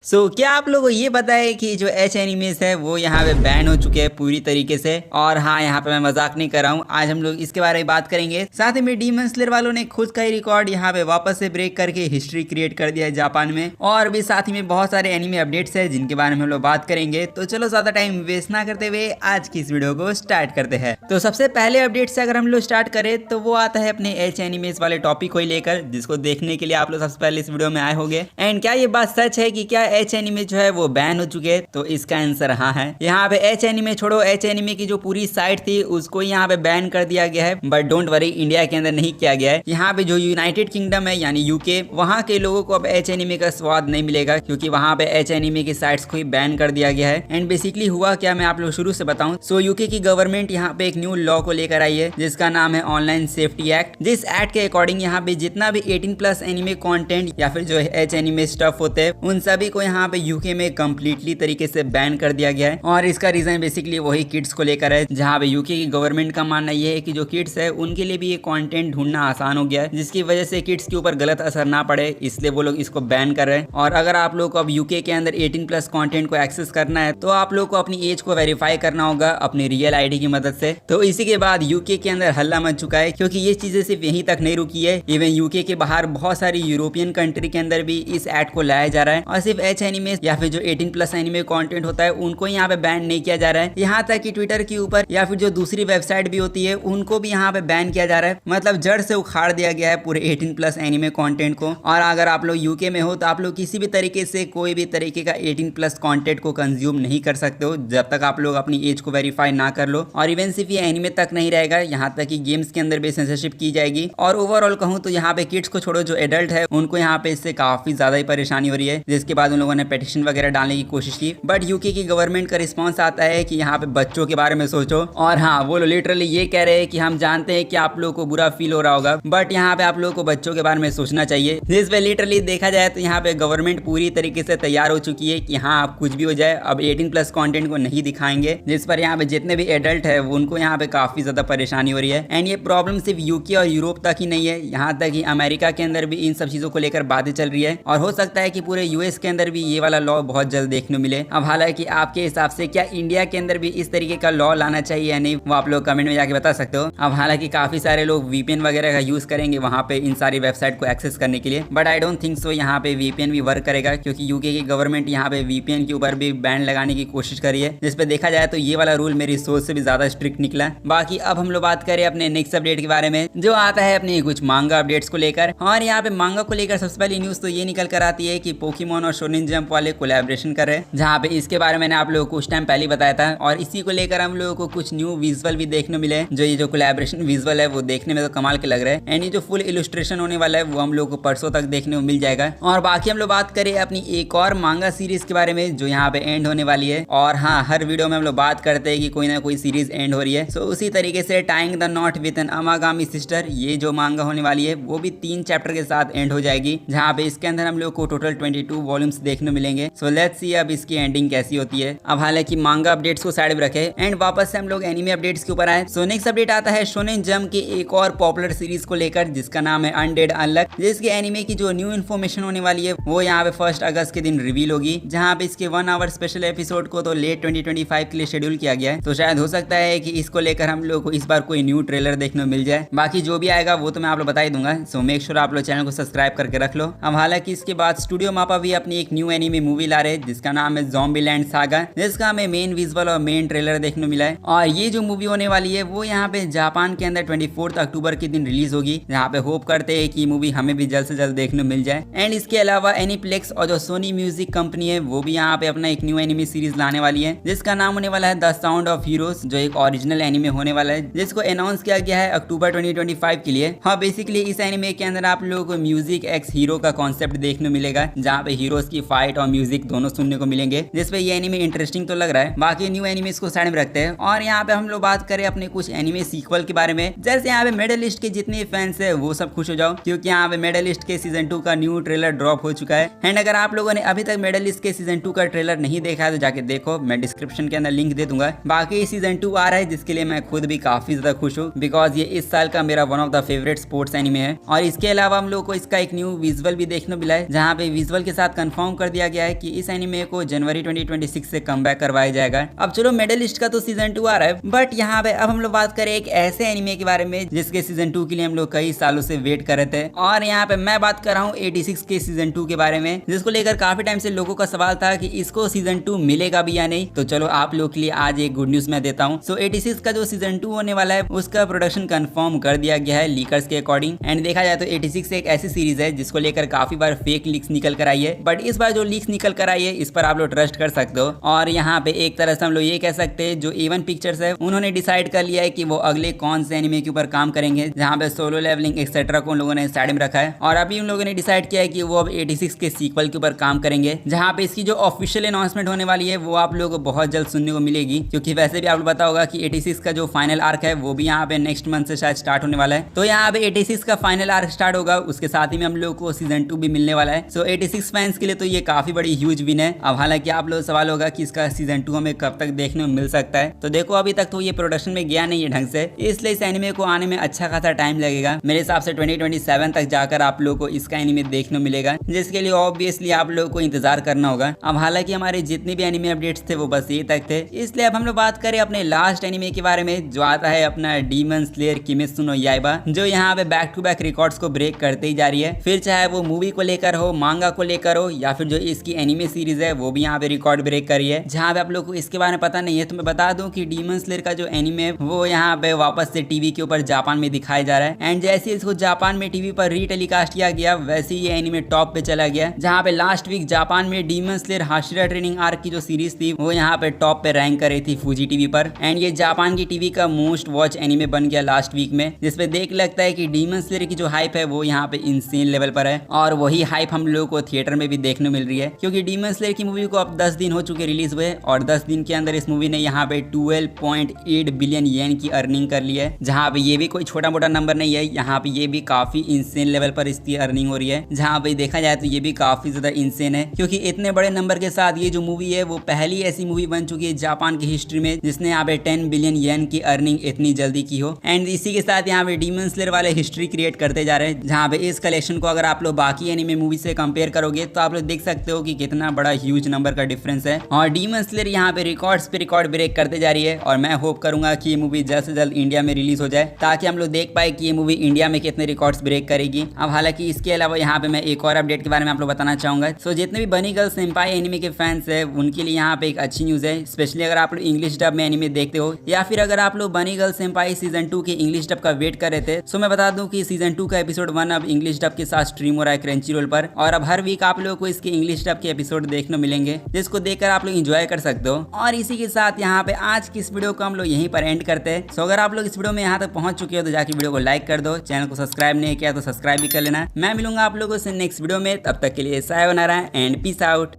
क्या आप लोगों को ये पता है कि जो एच एनिमेस है वो यहाँ पे बैन हो चुके हैं पूरी तरीके से। और हाँ, यहाँ पे मैं मजाक नहीं कर रहा हूँ, आज हम लोग इसके बारे में बात करेंगे। साथ ही में डीमन स्लेयर वालों ने खुद का ही रिकॉर्ड यहाँ पे वापस से ब्रेक करके हिस्ट्री क्रिएट कर दिया है जापान में। और भी साथ ही में बहुत सारे एनिमे अपडेट्स है जिनके बारे में हम लोग बात करेंगे। तो चलो ज्यादा टाइम वेस्ट ना करते हुए आज की इस वीडियो को स्टार्ट करते हैं। तो सबसे पहले अपडेट से अगर हम लोग स्टार्ट करें तो वो आता है अपने एच एनिमेस वाले टॉपिक को ही लेकर, जिसको देखने के लिए आप लोग सबसे पहले इस वीडियो में आए होंगे। एंड क्या ये बात सच है कि क्या एच एनिमे जो है वो बैन हो चुके हैं? तो इसका आंसर हाँ है। यहाँ पे एच एनिमे छोड़ो, एच एनिमे की जो पूरी साइट थी उसको यहाँ पे बैन कर दिया गया है। बट डोंट वरी, इंडिया के अंदर नहीं किया गया है। यहाँ पे जो यूनाइटेड किंगडम है यानी यूके, वहाँ के लोगों को अब एच एनिमे का स्वाद नहीं मिलेगा, क्योंकि वहाँ पे एच एनिमे की साइट्स को ही बैन कर दिया गया है। एंड बेसिकली हुआ क्या, मैं आप लोग शुरू से बताऊं। यूके की गवर्नमेंट यहाँ पे एक न्यू लॉ को लेकर आई है जिसका नाम है ऑनलाइन सेफ्टी एक्ट। जिस एक्ट के अकॉर्डिंग यहाँ पे जितना भी 18+ एनिमे कंटेंट या फिर जो एच एनिमे स्टफ होते हैं उन सभी को यहाँ पे यूके में कंप्लीटली तरीके से बैन कर दिया गया है। और इसका रीजन बेसिकली वही किड्स को लेकर है, जहाँ पे यूके की गवर्नमेंट का मानना यह है कि जो किड्स है उनके लिए भी ये कंटेंट ढूंढना आसान हो गया है, जिसकी वजह से किड्स के ऊपर गलत असर ना पड़े, इसलिए वो लोग इसको बैन कर रहे हैं। और अगर आप लोग को अब यूके के अंदर 18+ कंटेंट को एक्सेस करना है तो आप लोग को अपनी एज को वेरीफाई करना होगा अपनी रियल आईडी की मदद से। तो इसी के बाद यूके के अंदर हल्ला मच चुका है, क्योंकि ये चीजें सिर्फ यहीं तक नहीं रुकी है। इवन यूके के बाहर बहुत सारी यूरोपियन कंट्री के अंदर भी इस एक्ट को लाया जा रहा है। और सिर्फ एच एनिमे या फिर जो 18+ एनिमे कंटेंट होता है उनको यहाँ पे बैन नहीं किया जा रहा है। यहाँ तक कि ट्विटर के ऊपर या फिर जो दूसरी वेबसाइट भी होती है उनको भी यहाँ पे बैन किया जा रहा है। मतलब जड़ से उखाड़ दिया गया है पूरे 18+ एनिमे कंटेंट को। और अगर आप लोग यूके में हो तो आप लोग किसी भी तरीके से कोई भी तरीके का 18+ कंटेंट को कंज्यूम नहीं कर सकते हो जब तक आप लोग अपनी एज को वेरीफाई ना कर लो। और इवन सिर्फ ये एनिमे तक नहीं रहेगा, यहाँ तक कि गेम्स के अंदर भी सेंसरशिप की जाएगी। और ओवरऑल कहूँ तो यहाँ पे किड्स को छोड़ो, जो एडल्ट है उनको यहाँ पे इससे काफी ज्यादा ही परेशानी हो रही है, जिसके बाद उन लोगों ने पिटीशन वगैरह डालने की कोशिश की। बट यूके की गवर्नमेंट का रिस्पांस आता है कि यहाँ पे बच्चों के बारे में सोचो। और हाँ, वो लिटरली ये कह रहे हैं कि हम जानते हैं कि आप लोगों को बुरा फील हो रहा होगा, बट यहाँ पे आप लोगों को बच्चों के बारे में सोचना चाहिए। जिस पे लिटरली देखा जाए तो यहाँ पे गवर्नमेंट पूरी तरीके से तैयार हो चुकी है कि हाँ, आप कुछ भी हो जाए अब 18+ कंटेंट को नहीं दिखाएंगे, जिस पर यहाँ पे जितने भी एडल्ट है उनको यहाँ पे काफी ज्यादा परेशानी हो रही है। एंड ये प्रॉब्लम सिर्फ यूके और यूरोप तक ही नहीं है, यहाँ तक कि अमेरिका के अंदर भी इन सब चीजों को लेकर बातें चल रही है। और हो सकता है कि पूरे यूएस के अंदर भी ये वाला लॉ बहुत जल्द देखने को मिले। अब हालांकि आपके हिसाब से क्या इंडिया के अंदर भी इस तरीके का लॉ लाना चाहिए या नहीं, वो आप लोग कमेंट में जाके बता सकते हो। अब हालांकि काफी सारे लोग वीपीएन वगैरह का यूज करेंगे वहाँ पे इन सारी वेबसाइट को एक्सेस करने के लिए, but I don't think so यहाँ पे वीपीएन भी वर्क करेगा, क्योंकि यूके की गवर्नमेंट यहाँ पे वीपीएन के ऊपर भी बैन लगाने की कोशिश करी है, जिसपे देखा जाए तो ये वाला रूल मेरी सोच से भी ज्यादा स्ट्रिक्ट निकला। बाकी अब हम लोग बात करें अपने नेक्स्ट अपडेट के बारे में, जो आता है अपने कुछ मांगा अपडेट्स को लेकर। और यहाँ पे मांगा को लेकर सबसे पहली न्यूज तो ये निकल कर आती है कि पोकेमॉन और शोनेन जंप वाले कोलैबोरेशन कर रहे हैं, जहाँ पे इसके बारे में मैंने आप लोगों को कुछ टाइम पहले बताया था। और इसी को लेकर हम लोगों को कुछ न्यू विजुअल भी देखने मिले, जो ये जो कोलैबोरेशन विजुअल है वो देखने में तो कमाल के लग रहे हैं। एंड ये जो फुल इलस्ट्रेशन होने वाला है वो हम लोग को परसों तक देखने को मिल जाएगा। और बाकी हम लोग बात करें अपनी एक और मांगा सीरीज के बारे में जो यहाँ पे एंड होने वाली है। और हाँ, हर वीडियो में हम लोग बात करते हैं कि कोई ना कोई सीरीज एंड हो रही है। उसी तरीके से tying the knot with an अमागामी सिस्टर, ये जो मांगा होने वाली है वो भी 3 चैप्टर के साथ एंड हो जाएगी, जहाँ पे इसके अंदर हम लोग को टोटल 22 वॉल्यूम्स देखने मिलेंगे। सो लेट्स सी अब इसकी एंडिंग कैसी होती है। अब हालांकि मांगा अपडेट्स को साइड में रखे एंड वापस से हम लोग एनिमे अपडेट्स के ऊपर आए। नेक्स्ट अपडेट आता है शोनेन जंप की एक और पॉपुलर सीरीज को लेकर, जिसका नाम है अनडेड अनलक, जिसके एनिमे की जो न्यू इन्फॉर्मेशन होने वाली है वो यहाँ पे 1 अगस्त के दिन रिवील होगी, जहाँ पे इसके 1 आवर स्पेशल एपिसोड को तो लेट 2025 के लिए शेड्यूल किया गया है। तो शायद हो सकता है कि इसको लेकर हम लोग को इस बार कोई न्यू ट्रेलर देखने को मिल जाए। बाकी जो भी आएगा वो तो मैं आप लोग बता ही दूंगा। मेक श्योर आप लोग चैनल को सब्सक्राइब करके रख लो। अब हालांकि इसके बाद स्टूडियो मापा भी अपनी एक न्यू एनिमे मूवी ला रहे हैं जिसका नाम है ज़ॉम्बीलैंड सागा, जिसका हमें मेन विजुअल और मेन ट्रेलर देखने मिला है। और ये जो मूवी होने वाली है वो यहाँ पे जापान के अंदर 24 अक्टूबर के दिन रिलीज होगी, जहाँ पे होप करते हैं कि मूवी हमें भी जल्द से जल्द देखने मिल जाए। एंड इसके अलावा एनीप्लेक्स और जो सोनी म्यूजिक कंपनी है वो भी यहाँ पे अपना एक न्यू एनिमे सीरीज लाने वाली है, जिसका नाम होने वाला है द साउंड ऑफ हीरोज, जो एक ओरिजिनल एनिमे होने वाला है, जिसको अनाउंस किया गया है अक्टूबर 2025 के लिए। हाँ, बेसिकली इस एनिमे के अंदर आप लोगों को म्यूजिक एक्स हीरो का कॉन्सेप्ट देखने मिलेगा, जहाँ पे हीरोज की फाइट और म्यूजिक दोनों सुनने को मिलेंगे, जिसपे ये एनिमे इंटरेस्टिंग तो लग रहा है। बाकी न्यू एनिमेस को साइड में रखते हैं और यहाँ पे हम लोग बात करें अपने कुछ एनिमे सीक्वल के बारे में। जैसे यहाँ पे मेडलिस्ट के जितने फैंस है वो सब खुश हो जाओ, क्योंकि यहाँ पे मेडलिस्ट के सीजन 2 का न्यू ट्रेलर ड्रॉप हो चुका है। एंड अगर आप लोगों ने अभी तक मेडलिस्ट के सीजन 2 का ट्रेलर नहीं देखा है तो जाके देखो, मैं डिस्क्रिप्शन के अंदर लिंक दे दूंगा। बाकी सीजन 2 आ रहा है जिसके लिए मैं खुद भी काफी ज्यादा खुश हूँ, बिकॉज ये इस साल का मेरा one of the favourite sports anime है। और इसके अलावा हम लोग को इसका एक न्यू विजुअल भी देखने मिला है, जहाँ पे विजुअल के साथ कंफर्म कंफर्म कर दिया गया है कि इस एनिमे को जनवरी 2026 से कमबैक करवाया जाएगा। अब चलो मेडलिस्ट का तो सीजन 2 आ रहा है, बट यहाँ पे अब हम लोग बात करें एक ऐसे एनिमे के बारे में जिसके सीजन 2 के लिए हम लोग कई सालों से वेट कर रहे थे। और यहाँ पे मैं बात कर रहा हूँ 86 के सीजन 2 के बारे में, जिसको लेकर काफी टाइम से लोगों का सवाल था कि इसको सीजन 2 मिलेगा भी या नहीं। तो चलो आप लोग के लिए आज एक गुड न्यूज मैं देता हूँ। सो 86 का जो सीजन 2 होने वाला है उसका प्रोडक्शन कंफर्म कर दिया गया है लीकर्स के अकॉर्डिंग। एंड देखा जाए तो 86 एक ऐसी सीरीज है जिसको लेकर काफी बार फेक लीक्स निकल कर आई है, बट इस बार जो लीक्स निकल कर आई है इस पर आप लोग ट्रस्ट कर सकते हो। और यहाँ पे एक तरह से हम लोग ये कह सकते हैं जो A1 पिक्चर्स है उन्होंने डिसाइड कर लिया है कि वो अगले कौन से एनिमे के ऊपर काम करेंगे, जहाँ पे सोलो लेवलिंग एक्सेट्रा को उन लोगों ने साइड में रखा है। और अभी उन लोगों ने डिसाइड किया है कि वो अब 86 के सीक्वल के ऊपर काम करेंगे, जहाँ पे इसकी जो ऑफिशियल अनाउंसमेंट होने वाली है वो आप लोगों को बहुत जल्द सुनने को मिलेगी। क्योंकि वैसे भी आप लोग पता होगा कि 86 का जो फाइनल आर्क है वो भी यहाँ पे नेक्स्ट मंथ से शायद स्टार्ट होने वाला है। तो यहाँ पे 86 का फाइनल आर्क स्टार्ट होगा, उसके साथ ही में हम लोग को सीजन 2 भी मिलने वाला है। सो 86 फैंस के लिए तो ये काफी बड़ी ह्यूज विन है। अब हालांकि आप लोग सवाल होगा कि इसका सीजन 2 हमें कब तक देखने को मिल सकता है, तो देखो अभी तक तो ये प्रोडक्शन में गया नहीं है ढंग से, इसलिए इस एनिमे को आने में अच्छा खासा टाइम लगेगा। मेरे हिसाब से 2027 तक जाकर आप लोग को इसका एनिमे देखने को मिलेगा, जिसके लिए ऑब्वियसली आप लोग को इंतजार करना होगा। अब हालांकि हमारे जितने भी एनिमे अपडेट्स थे वो बस ये तक थे, इसलिए अब हम लोग बात करें अपने लास्ट एनिमे के बारे में जो आता है अपना डीमन स्लेयर किमेत्सु नो याइबा, जो यहाँ पे बैक टू बैक रिकॉर्ड्स को ब्रेक करते ही जा रही है। फिर चाहे वो मूवी को लेकर हो, मांगा को लेकर हो, या फिर जो इसकी एनिमे सीरीज है वो भी यहाँ पे रिकॉर्ड ब्रेक करी है। जहाँ पे आप लोग को इसके बारे में पता नहीं है तो मैं बता दूं कि डीमन स्लेयर का जो एनिमे है वो यहाँ पे वापस से टीवी के ऊपर जापान में दिखाया जा रहा है। एंड जैसे इसको जापान में टीवी पर रीटेलीकास्ट किया गया वैसे ये एनिमे टॉप पे चला गया, जहाँ पे लास्ट वीक जापान में demon slayer Hashira training arc की जो सीरीज थी वो यहाँ पे टॉप पे रैंक कर रही थी फूजी टीवी पर। एंड ये जापान की टीवी का मोस्ट वॉच एनिमे बन गया लास्ट वीक में, जिसपे देख लगता है कि डीमन स्लेयर की जो हाइप है वो यहाँ पे इंसेन लेवल पर है। और वही हाइप हम लोगों को थिएटर में भी देखने मिल रही है, क्योंकि डीमन स्लेयर की मूवी को अब 10 दिन हो चुके रिलीज हुए और 10 दिन के अंदर इस मूवी ने यहाँ पे 12.8 बिलियन येन की अर्निंग कर ली है। जहाँ पे ये भी कोई छोटा मोटा नंबर नहीं है, यहाँ पे ये भी काफी इंसेन लेवल पर इसकी अर्निंग हो रही है। जहाँ पे देखा जाए तो ये भी काफी ज्यादा इंसेन है, क्योंकि इतने बड़े नंबर के साथ ये जो मूवी है वो पहली ऐसी मूवी बन चुकी है जापान की हिस्ट्री में जिसने यहाँ पे 10 बिलियन येन की अर्निंग इतनी जल्दी की हो। एंड इसी के साथ यहाँ पे डीमन स्लेयर वाले हिस्ट्री क्रिएट करते जा रहे हैं, जहाँ पे इस कलेक्शन को अगर आप लोग बाकी एनिमे मूवी से कंपेयर करोगे तो आप लोग देख सकते हो कि कितना बड़ा ह्यूज नंबर का डिफरेंस है। और डीमन स्लेयर यहाँ पे रिकॉर्ड्स पे रिकॉर्ड ब्रेक करते जा रही है। और मैं होप करूंगा कि ये मूवी जल्द से जल्द इंडिया में रिलीज हो जाए, ताकि हम लोग देख पाए कि ये मूवी इंडिया में कितने रिकॉर्ड्स ब्रेक करेगी। अब हालांकि इसके अलावा यहाँ पे मैं एक और अपडेट के बारे में आप लोग बताना चाहूंगा। सो जितने भी बनी गर्ल सेंपाई एनिमे के फैंस है उनके लिए यहाँ पे एक अच्छी न्यूज है, स्पेशली अगर आप लोग इंग्लिश डब में एनिमे देखते हो, या फिर अगर आप लोग बनी गर्ल सेंपाई सीजन 2 के इंग्लिश डब का वेट कर रहे थे। सो मैं बता दूं कि सीजन 2 का एपिसोड 1 अब इंग्लिश डब के साथ स्ट्रीम हो रहा है क्रंचीरोल पर, और अब हर वीक आप लोगों को इसके इंग्लिश डब के एपिसोड देखने मिलेंगे, जिसको देखकर आप लोग एंजॉय कर सकते हो। और इसी के साथ यहाँ पे आज की इस वीडियो को हम लोग यहीं पर एंड करते हैं। सो अगर आप लोग इस वीडियो में यहाँ तक पहुंच चुके हो तो जाके वीडियो को लाइक कर दो, चैनल को सब्सक्राइब नहीं किया तो सब्सक्राइब भी कर लेना। मैं मिलूंगा आप लोगों से नेक्स्ट वीडियो में, तब तक के लिए सायोनारा एंड पीस आउट।